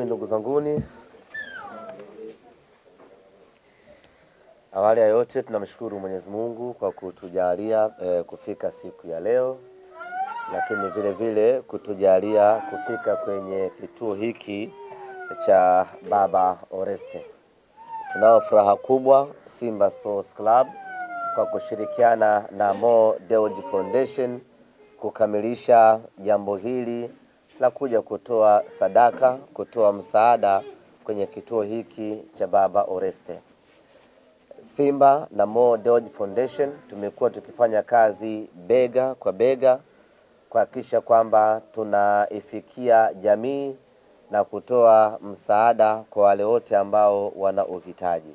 ndugu zanguni, awali ya yote tunamshukuru Mwenyezi Mungu kwa kutujalia kufika siku ya leo, lakini vile vile kutujalia kufika kwenye kituo hiki cha Baba Oreste. Tunao furaha kubwa Simba Sports Club kwa kushirikiana na Mo Dewji Foundation kukamilisha jambo hili la kuja kutoa sadaka, kutoa msaada kwenye kituo hiki cha Baba Oreste. Simba na Mo Dewji Foundation tumekuwa tukifanya kazi bega kwa bega kuhakikisha kwamba tunaifikia jamii na kutoa msaada kwa wale wote ambao wana uhitaji.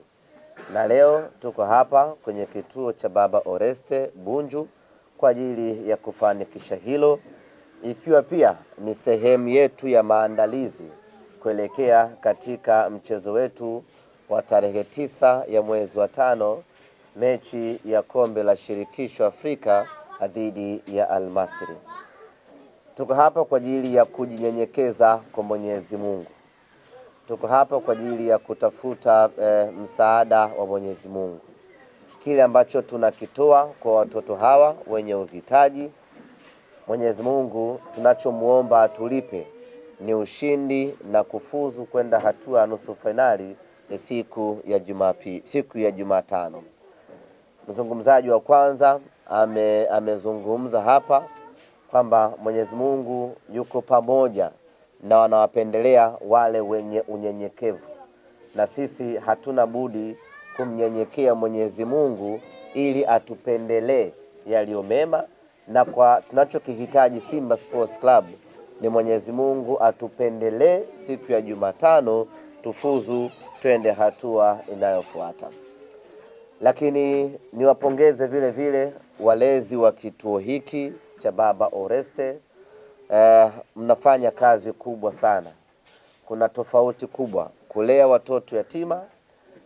Na leo tuko hapa kwenye kituo cha Baba Oreste Bunju kwa ajili ya kufanikisha hilo, ikiwa pia ni sehemu yetu ya maandalizi kuelekea katika mchezo wetu wa tarehe 9 ya mwezi wa 5, mechi ya kombe la shirikisho Afrika dhidi ya Al-Masry. Tuko hapa kwa ajili ya kujinyenyekeza kwa Mwenyezi Mungu. Tuko hapa kwa ajili ya kutafuta msaada wa Mwenyezi Mungu. Kile ambacho tunakitoa kwa watoto hawa wenye uhitaji, Mwenyezi Mungu tunachomuomba atulipe ni ushindi na kufuzu kwenda hatua ya nusu finali siku ya Jumatano. Mzungumzaji wa kwanza amezungumza hapa kwamba Mwenyezi Mungu yuko pamoja na wanawapendelea wale wenye unyenyekevu, na sisi hatuna budi kumnyenyekea Mwenyezi Mungu ili atupendelee yaliyo mema, na kwa tunachokihitaji Simba Sports Club ni Mwenyezi Mungu atupendelee siku ya Jumatano tufuzu twende hatua inayofuata. Lakini niwapongeze vile vile walezi wa kituo hiki cha Baba Oreste. Mnafanya kazi kubwa sana. Kuna tofauti kubwa kulea watoto yatima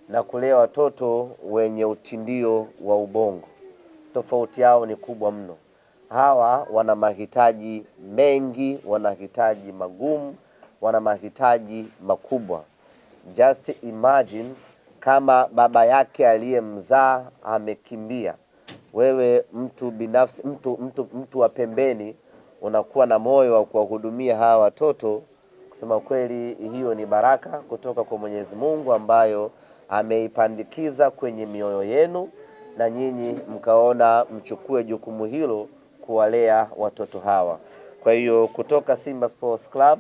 na kulea watoto wenye utindio wa ubongo. Tofauti yao ni kubwa mno. Hawa wana mahitaji mengi, wana mahitaji magumu, wana mahitaji makubwa. Just imagine kama baba yake aliyemzaa amekimbia. Wewe mtu binafsi, mtu wa pembeni, unakuwa na moyo wa kuwahudumia hawa watoto. Kusema kweli, hiyo ni baraka kutoka kwa Mwenyezi Mungu ambayo ameipandikiza kwenye mioyo yenu, na nyinyi mkaona mchukue jukumu hilo kuwalea watoto hawa. Kwa hiyo kutoka Simba Sports Club,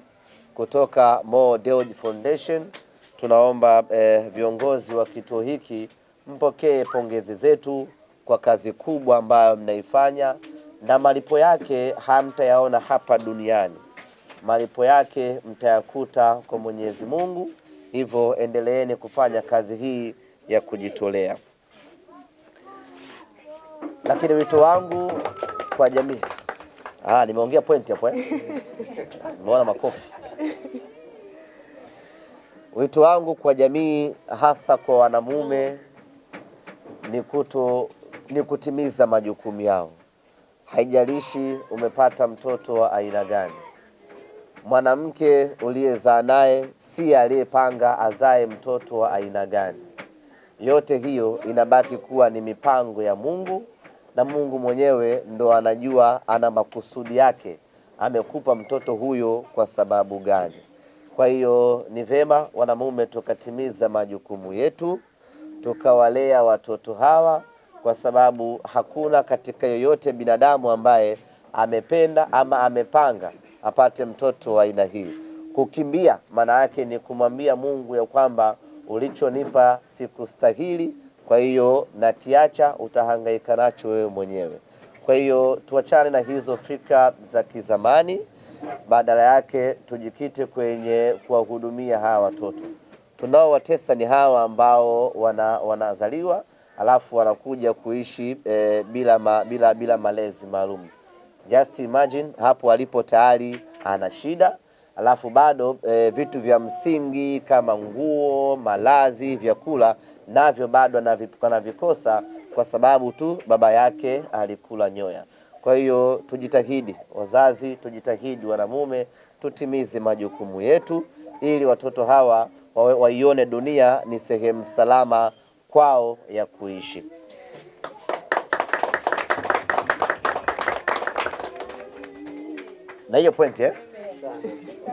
kutoka Mo Dewji Foundation, tunaomba viongozi wa kituo hiki mpokee pongezi zetu kwa kazi kubwa ambayo mnaifanya, na malipo yake hamtayaona hapa duniani. Malipo yake mtayakuta kwa Mwenyezi Mungu. Hivyo endeleeni kufanya kazi hii ya kujitolea. Lakini wito wangu kwa jamii, nimeongea point hapo nimeona makofi. Wito wangu kwa jamii, hasa kwa wanamume, ni kutimiza majukumu yao. Haijalishi umepata mtoto wa aina gani. Mwanamke uliyezaa naye si aliyepanga azae mtoto wa aina gani. Yote hiyo inabaki kuwa ni mipango ya Mungu, na Mungu mwenyewe ndo anajua, ana makusudi yake, amekupa mtoto huyo kwa sababu gani. Kwa hiyo ni vema wanamume tukatimiza majukumu yetu, tukawalea watoto hawa, kwa sababu hakuna katika yoyote binadamu ambaye amependa ama amepanga apate mtoto wa aina hii. Kukimbia maana yake ni kumwambia Mungu ya kwamba ulichonipa sikustahili, kwa hiyo na kiacha, utahangaika nacho wewe mwenyewe. Kwa hiyo tuachane na hizo fikra za kizamani, badala yake tujikite kwenye kuwahudumia hawa watoto. Tunaowatesa ni hawa ambao wanazaliwa alafu wanakuja kuishi bila malezi maalum. Just imagine hapo alipo tayari ana shida, alafu bado vitu vya msingi kama nguo, malazi, vyakula navyo bado anavikosa kwa sababu tu baba yake alikula nyoya. Kwa hiyo tujitahidi wazazi, tujitahidi wanamume, tutimize majukumu yetu ili watoto hawa waione dunia ni sehemu salama kwao ya kuishi. Na hiyo point